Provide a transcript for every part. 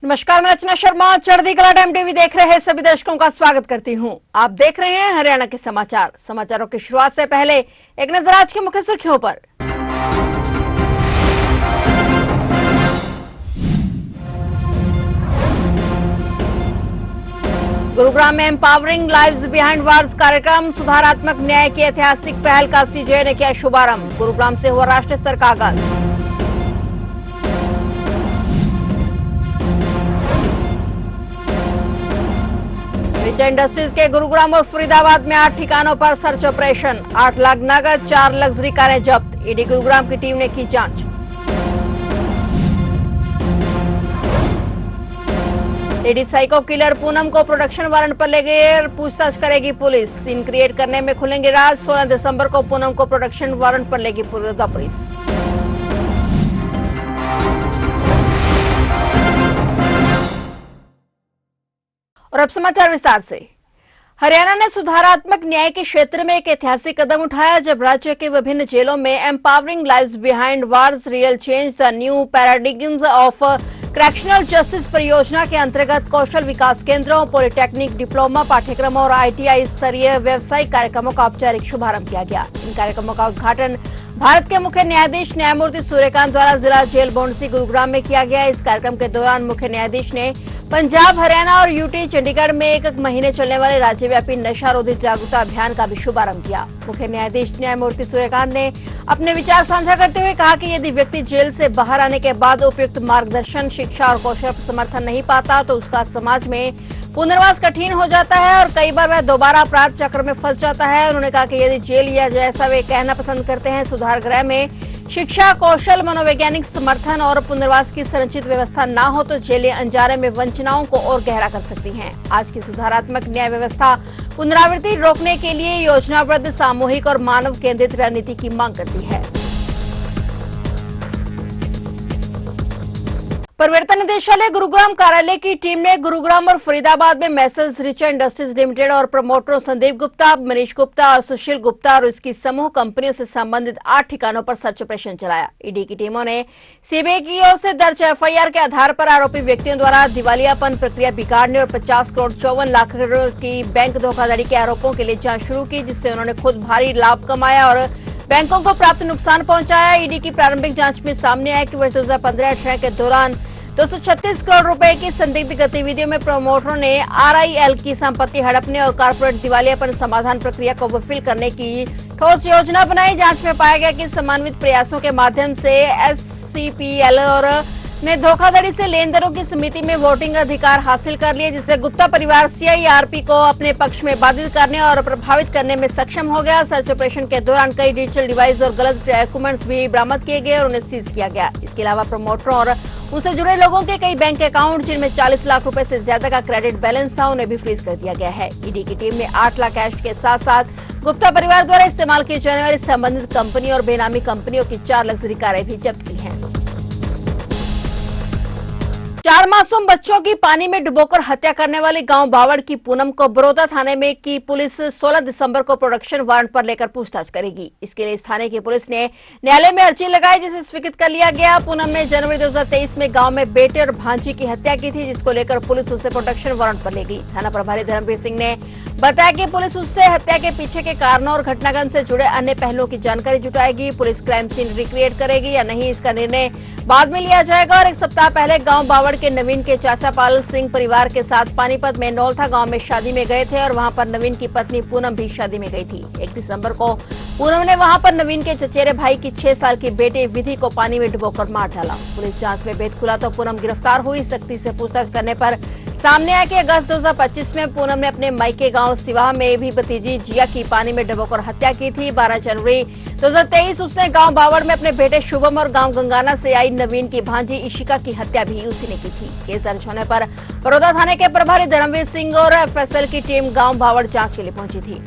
नमस्कार, मैं रचना शर्मा। चढ़ती कला टाइम टीवी देख रहे सभी दर्शकों का स्वागत करती हूं। आप देख रहे हैं हरियाणा के समाचार। समाचारों की शुरुआत से पहले एक नजर आज की मुख्य सुर्खियों पर। गुरुग्राम में एम्पावरिंग लाइव्स बिहाइंड वार्स कार्यक्रम, सुधारात्मक न्याय की ऐतिहासिक पहल का सीजे ने किया शुभारंभ। गुरुग्राम से हुआ राष्ट्रीय स्तर का आगाज। रिचा इंडस्ट्रीज के गुरुग्राम और फरीदाबाद में 8 ठिकानों पर सर्च ऑपरेशन, 8 लाख नगद, 4 लग्जरी कारें जब्त। ईडी गुरुग्राम की टीम ने की जांच। लेडी साइको किलर पूनम को प्रोडक्शन वारंट पर ले गए, पूछताछ करेगी पुलिस। सीन क्रिएट करने में खुलेंगे राज। 16 दिसंबर को पूनम को प्रोडक्शन वारंट पर लेगी पुलिस। और अब समाचार विस्तार से। हरियाणा ने सुधारात्मक न्याय के क्षेत्र में एक ऐतिहासिक कदम उठाया जब राज्य के विभिन्न जेलों में empowering lives behind wars real change the new paradigms of correctional justice परियोजना के अंतर्गत कौशल विकास केंद्रों, पॉलिटेक्निक, डिप्लोमा पाठ्यक्रमों और ITI स्तरीय व्यावसायिक कार्यक्रमों का औपचारिक शुभारंभ किया गया। इन कार्यक्रमों का उद्घाटन भारत के मुख्य न्यायाधीश न्यायमूर्ति सूर्यकांत द्वारा जिला जेल बोंडसी गुरुग्राम में किया गया। इस कार्यक्रम के दौरान मुख्य न्यायाधीश ने पंजाब, हरियाणा और यूटी चंडीगढ़ में एक महीने चलने वाले राज्यव्यापी नशा रोधी जागरूकता अभियान का भी शुभारंभ किया। मुख्य न्यायाधीश न्यायमूर्ति सूर्यकांत ने अपने विचार साझा करते हुए कहा कि यदि व्यक्ति जेल से बाहर आने के बाद उपयुक्त मार्गदर्शन, शिक्षा और कौशल समर्थन नहीं पाता तो उसका समाज में पुनर्वास कठिन हो जाता है और कई बार वह दोबारा अपराध चक्र में फंस जाता है। उन्होंने कहा कि यदि जेल या जैसा वे कहना पसंद करते हैं सुधार गृह में शिक्षा, कौशल, मनोवैज्ञानिक समर्थन और पुनर्वास की संरचित व्यवस्था न हो तो जेलें अनजाने में वंचनाओं को और गहरा कर सकती हैं। आज की सुधारात्मक न्याय व्यवस्था पुनरावृत्ति रोकने के लिए योजनाबद्ध, सामूहिक और मानव केंद्रित रणनीति की मांग करती है। प्रवर्तन निदेशालय गुरुग्राम कार्यालय की टीम ने गुरुग्राम और फरीदाबाद में मैसेज रिचा इंडस्ट्रीज लिमिटेड और प्रमोटरों संदीप गुप्ता, मनीष गुप्ता और सुशील गुप्ता और इसकी समूह कंपनियों से संबंधित 8 ठिकानों पर सर्च ऑपरेशन चलाया। ईडी की टीमों ने सीबीआई की ओर से दर्ज FIR के आधार पर आरोपी व्यक्तियों द्वारा दिवालियापन प्रक्रिया बिगाड़ने और 50 करोड़ 54 लाख की बैंक धोखाधड़ी के आरोपों के लिए जांच शुरू की, जिससे उन्होंने खुद भारी लाभ कमाया और बैंकों को प्राप्त नुकसान पहुंचाया। ईडी की प्रारंभिक जांच में सामने आया कि वर्ष 2015-18 के दौरान 236 करोड़ रुपए की संदिग्ध गतिविधियों में प्रमोटरों ने RIL की संपत्ति हड़पने और कॉर्पोरेट दिवालियापन समाधान प्रक्रिया को विफल करने की ठोस योजना बनाई। जांच में पाया गया कि समन्वित प्रयासों के माध्यम से SCPL और ने धोखाधड़ी से लेनदेनों की समिति में वोटिंग अधिकार हासिल कर लिए, जिससे गुप्ता परिवार CIRP को अपने पक्ष में बाधित करने और प्रभावित करने में सक्षम हो गया। सर्च ऑपरेशन के दौरान कई डिजिटल डिवाइस और गलत डॉक्यूमेंट्स भी बरामद किए गए और उन्हें सीज किया गया। इसके अलावा प्रमोटरों और उनसे जुड़े लोगों के कई बैंक अकाउंट जिनमें 40 लाख रुपए से ज्यादा का क्रेडिट बैलेंस था, उन्हें भी फ्रीज कर दिया गया है। ईडी की टीम ने 8 लाख कैश के साथ साथ गुप्ता परिवार द्वारा इस्तेमाल की जाने वाली संबंधित कंपनी और बेनामी कंपनियों की 4 लग्जरी कारें भी जब्त की हैं। 4 मासूम बच्चों की पानी में डुबोकर हत्या करने वाली गांव बावड़ की पूनम को बड़ौदा थाने में की पुलिस 16 दिसंबर को प्रोडक्शन वारंट पर लेकर पूछताछ करेगी। इसके लिए थाने की पुलिस ने न्यायालय में अर्जी लगाई, जिसे स्वीकृत कर लिया गया। पूनम ने जनवरी 2023 में गांव में बेटे और भांजी की हत्या की थी, जिसको लेकर पुलिस उसे प्रोडक्शन वारंट पर ले गई। थाना प्रभारी धर्मवीर सिंह ने बताया कि पुलिस उससे हत्या के पीछे के कारणों और घटनाक्रम से जुड़े अन्य पहलुओं की जानकारी जुटाएगी। पुलिस क्राइम सीन रिक्रिएट करेगी या नहीं, इसका निर्णय बाद में लिया जाएगा। और 1 सप्ताह पहले गांव बावड़ के नवीन के चाचा पाल सिंह परिवार के साथ पानीपत में नौलथा गांव में शादी में गए थे और वहां पर नवीन की पत्नी पूनम भी शादी में गई थी। 1 दिसंबर को पूनम ने वहां पर नवीन के चचेरे भाई की 6 साल की बेटी विधि को पानी में डुबोकर मार डाला। पुलिस जांच में भेद खुला तो पूनम गिरफ्तार हुई। सख्ती से पूछताछ करने पर सामने आया कि अगस्त 2025 में पूनम ने अपने मायके गांव सिवाह में भी भतीजी जिया की पानी में डुबोकर हत्या की थी। 12 जनवरी 2023 उसने गांव बावड़ में अपने बेटे शुभम और गांव गंगाना से आई नवीन की भांजी इशिका की हत्या भी उसी ने की थी। केस दर्ज होने पर बड़ौदा थाने के प्रभारी धर्मवीर सिंह और FSL की टीम गांव बावड़ जांच के लिए पहुंची थी।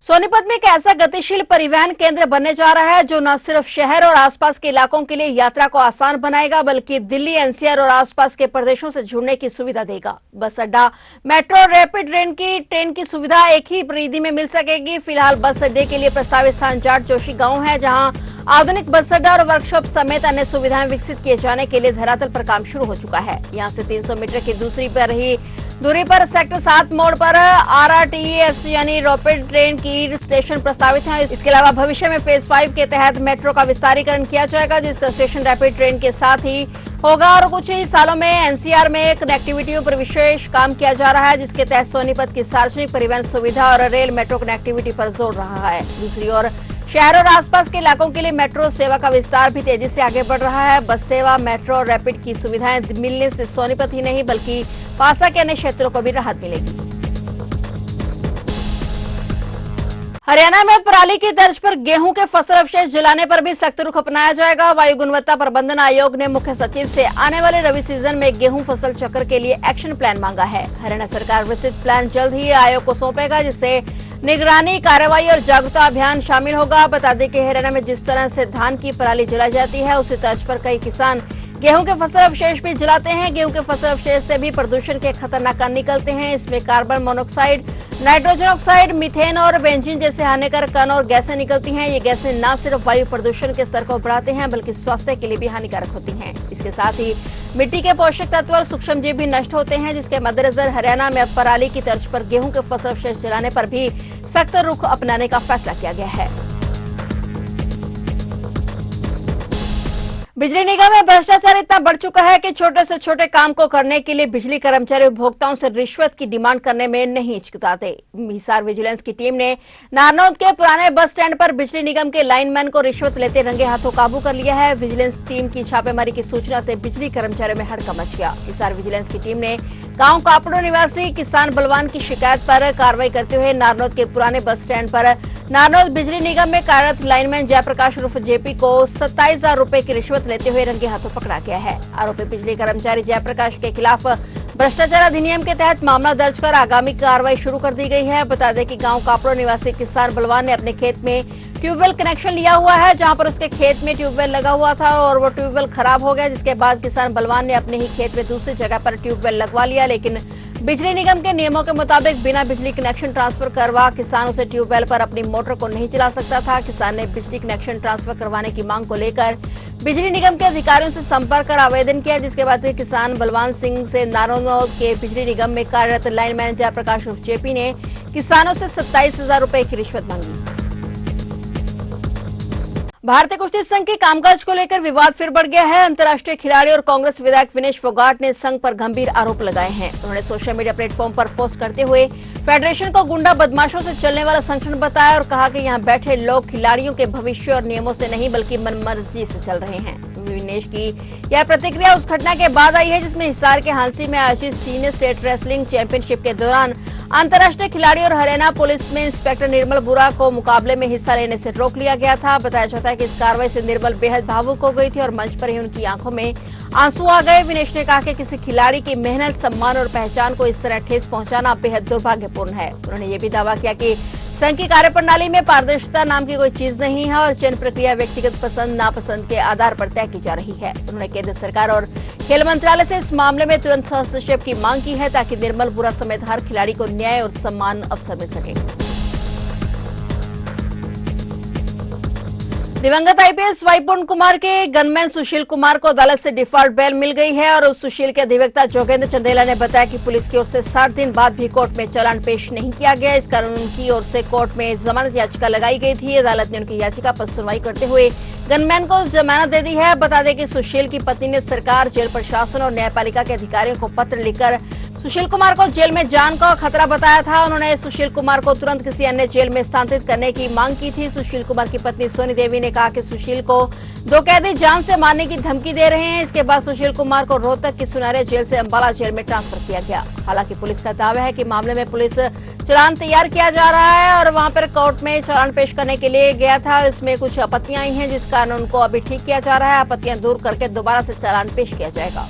सोनीपत में एक ऐसा गतिशील परिवहन केंद्र बनने जा रहा है जो न सिर्फ शहर और आसपास के इलाकों के लिए यात्रा को आसान बनाएगा, बल्कि दिल्ली, NCR और आसपास के प्रदेशों से जुड़ने की सुविधा देगा। बस अड्डा, मेट्रो, रैपिड ट्रेन की सुविधा एक ही परिधि में मिल सकेगी। फिलहाल बस अड्डे के लिए प्रस्तावित स्थान जाट जोशी गांव है, जहां आधुनिक बस अड्डा और वर्कशॉप समेत अन्य सुविधाएं विकसित किए जाने के लिए धरातल पर काम शुरू हो चुका है। यहां से 300 मीटर की दूरी पर सेक्टर 7 मोड़ पर RRTES यानी रैपिड ट्रेन की स्टेशन प्रस्तावित है। इसके अलावा भविष्य में फेज 5 के तहत मेट्रो का विस्तारीकरण किया जाएगा, जिसका स्टेशन रैपिड ट्रेन के साथ ही होगा और कुछ ही सालों में NCR में कनेक्टिविटी पर विशेष काम किया जा रहा है, जिसके तहत सोनीपत की सार्वजनिक परिवहन सुविधा और रेल मेट्रो कनेक्टिविटी पर जोर रहा है। दूसरी ओर शहर और आसपास के इलाकों के लिए मेट्रो सेवा का विस्तार भी तेजी से आगे बढ़ रहा है। बस सेवा, मेट्रो और रैपिड की सुविधाएं मिलने से सोनीपत ही नहीं बल्कि पासा के अन्य क्षेत्रों को भी राहत मिलेगी। हरियाणा में पराली की तर्ज पर गेहूं के फसल अवशेष जलाने पर भी सख्त रुख अपनाया जाएगा। वायु गुणवत्ता प्रबंधन आयोग ने मुख्य सचिव से आने वाले रबी सीजन में गेहूं फसल चक्र के लिए एक्शन प्लान मांगा है। हरियाणा सरकार विस्तृत प्लान जल्द ही आयोग को सौंपेगा, जिससे निगरानी, कार्रवाई और जागरूकता अभियान शामिल होगा। बता दें कि हरियाणा में जिस तरह से धान की पराली जलाई जाती है, उसी तर्ज पर कई किसान गेहूं के फसल अवशेष भी जलाते हैं। गेहूं के फसल अवशेष से भी प्रदूषण के खतरनाक कण निकलते हैं। इसमें carbon monoxide, nitrogen oxide, methane और बेंजीन जैसे हानिकारक कण और गैसें निकलती हैं। ये गैसें न सिर्फ वायु प्रदूषण के स्तर को बढ़ाते हैं बल्कि स्वास्थ्य के लिए भी हानिकारक होती हैं। इसके साथ ही मिट्टी के पोषक तत्व और सूक्ष्म जीव भी नष्ट होते हैं, जिसके मद्देनजर हरियाणा में अब पराली की तर्ज पर गेहूं के फसल अवशेष जलाने पर भी सख्त रुख अपनाने का फैसला किया गया है। बिजली निगम में भ्रष्टाचार इतना बढ़ चुका है कि छोटे से छोटे काम को करने के लिए बिजली कर्मचारी उपभोक्ताओं से रिश्वत की डिमांड करने में नहीं हिचकिचाते। हिसार विजिलेंस की टीम ने नारनौद के पुराने बस स्टैंड पर बिजली निगम के लाइनमैन को रिश्वत लेते रंगे हाथों काबू कर लिया है। विजिलेंस टीम की छापेमारी की सूचना से बिजली कर्मचारियों में हड़कंप मच गया। हिसार विजिलेंस की टीम ने गांव कापड़ो निवासी किसान बलवान की शिकायत पर कार्रवाई करते हुए नारनौद के पुराने बस स्टैंड पर नारनौद बिजली निगम में कार्यरत लाइनमैन जयप्रकाश उर्फ जेपी को 27,000 रुपए की रिश्वत लेते हुए रंगे हाथों पकड़ा गया है। आरोपी बिजली कर्मचारी जयप्रकाश के खिलाफ भ्रष्टाचार अधिनियम के तहत मामला दर्ज कर आगामी कार्रवाई शुरू कर दी गई है। बता दें कि गांव कापड़ो निवासी किसान बलवान ने अपने खेत में ट्यूबवेल कनेक्शन लिया हुआ है, जहां पर उसके खेत में ट्यूबवेल लगा हुआ था और वो ट्यूबवेल खराब हो गया, जिसके बाद किसान बलवान ने अपने ही खेत में दूसरी जगह पर ट्यूबवेल लगवा लिया। लेकिन बिजली निगम के नियमों के मुताबिक बिना बिजली कनेक्शन ट्रांसफर करवा किसान उसे ट्यूबवेल पर अपनी मोटर को नहीं चला सकता था। किसान ने बिजली कनेक्शन ट्रांसफर करवाने की मांग को लेकर बिजली निगम के अधिकारियों से संपर्क कर आवेदन किया, जिसके बाद किसान बलवान सिंह से नारनौद के बिजली निगम में कार्यरत लाइनमैन जयप्रकाश उर्फ जेपी ने किसानों से 27,000 रुपए की रिश्वत मांगी। भारतीय कुश्ती संघ के कामकाज को लेकर विवाद फिर बढ़ गया है। अंतर्राष्ट्रीय खिलाड़ी और कांग्रेस विधायक विनेश फोगाट ने संघ पर गंभीर आरोप लगाए हैं। उन्होंने सोशल मीडिया प्लेटफॉर्म पर पोस्ट करते हुए फेडरेशन को गुंडा बदमाशों से चलने वाला संगठन बताया और कहा कि यहां बैठे लोग खिलाड़ियों के भविष्य और नियमों से नहीं बल्कि मनमर्जी से चल रहे हैं। विनेश की यह प्रतिक्रिया उस घटना के बाद आई है जिसमें हिसार के हांसी में आयोजित सीनियर स्टेट रेसलिंग चैंपियनशिप के दौरान अंतर्राष्ट्रीय खिलाड़ी और हरियाणा पुलिस में इंस्पेक्टर निर्मल बुरा को मुकाबले में हिस्सा लेने से रोक लिया गया था। बताया जाता है कि इस कार्रवाई से निर्मल बेहद भावुक हो गई थी और मंच पर ही उनकी आंखों में आंसू आ गए। विनेश ने कहा कि किसी खिलाड़ी की मेहनत, सम्मान और पहचान को इस तरह ठेस पहुंचाना बेहद दुर्भाग्यपूर्ण है। उन्होंने ये भी दावा किया कि संघ की कार्यप्रणाली में पारदर्शिता नाम की कोई चीज नहीं है और चयन प्रक्रिया व्यक्तिगत पसंद नापसंद के आधार पर तय की जा रही है। उन्होंने केंद्र सरकार और खेल मंत्रालय से इस मामले में तुरंत हस्तक्षेप की मांग की है ताकि निर्मल बुरा समेत हर खिलाड़ी को न्याय और सम्मान अवसर मिल सके। दिवंगत आईपीएस वैकुंठ कुमार के गनमैन सुशील कुमार को अदालत से डिफॉल्ट बेल मिल गई है और उस सुशील के अधिवक्ता जोगेंद्र चंदेला ने बताया कि पुलिस की ओर से 60 दिन बाद भी कोर्ट में चालान पेश नहीं किया गया। इस कारण उनकी ओर से कोर्ट में जमानत याचिका लगाई गई थी। अदालत ने उनकी याचिका पर सुनवाई करते हुए गनमैन को जमानत दे दी है। बता दें कि सुशील की पत्नी ने सरकार, जेल प्रशासन और न्यायपालिका के अधिकारियों को पत्र लिखकर सुशील कुमार को जेल में जान का खतरा बताया था। उन्होंने सुशील कुमार को तुरंत किसी अन्य जेल में स्थानांतरित करने की मांग की थी। सुशील कुमार की पत्नी सोनी देवी ने कहा कि सुशील को 2 कैदी जान से मारने की धमकी दे रहे हैं। इसके बाद सुशील कुमार को रोहतक की सुनारिया जेल से अंबाला जेल में ट्रांसफर किया गया। हालांकि पुलिस का दावा है कि मामले में पुलिस चालान तैयार किया जा रहा है और वहां पर कोर्ट में चालान पेश करने के लिए गया था। इसमें कुछ आपत्तियां आई हैं जिस कारण उनको अभी ठीक किया जा रहा है। आपत्तियां दूर करके दोबारा से चालान पेश किया जाएगा।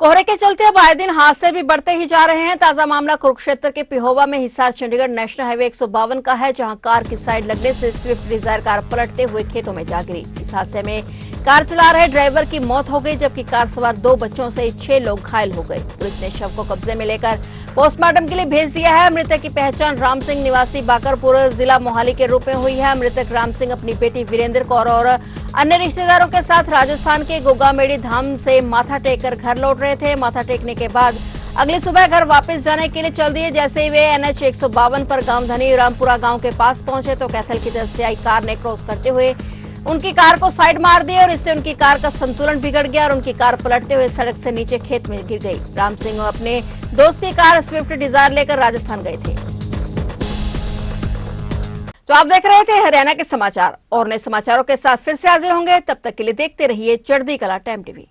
कोहरे के चलते अब आए दिन हादसे भी बढ़ते ही जा रहे हैं। ताजा मामला कुरुक्षेत्र के पिहोवा में हिसार चंडीगढ़ नेशनल हाईवे 152 का है, जहां कार की साइड लगने से स्विफ्ट डिजायर कार पलटते हुए खेतों में जा गिरी। इस हादसे में कार चला रहे ड्राइवर की मौत हो गई जबकि कार सवार 2 बच्चों से 6 लोग घायल हो गए। पुलिस ने शव को कब्जे में लेकर पोस्टमार्टम के लिए भेज दिया है। मृतक की पहचान राम सिंह निवासी बाकरपुर जिला मोहाली के रूप में हुई है। मृतक राम सिंह अपनी बेटी वीरेंद्र कौर और अन्य रिश्तेदारों के साथ राजस्थान के गोगामेड़ी धाम से माथा टेक कर घर लौट रहे थे। माथा टेकने के बाद अगली सुबह घर वापस जाने के लिए चल दिए। जैसे ही वे NH 152 पर गांव धनी रामपुरा गांव के पास पहुंचे तो कैथल की तरफ से आई कार ने क्रॉस करते हुए उनकी कार को साइड मार दी और इससे उनकी कार का संतुलन बिगड़ गया और उनकी कार पलटते हुए सड़क से नीचे खेत में गिर गई। राम सिंह अपने दोस्त की कार स्विफ्ट डिजायर लेकर राजस्थान गए थे। तो आप देख रहे थे हरियाणा के समाचार और नए समाचारों के साथ फिर से हाजिर होंगे। तब तक के लिए देखते रहिए चढ़ती कला टाइम टीवी।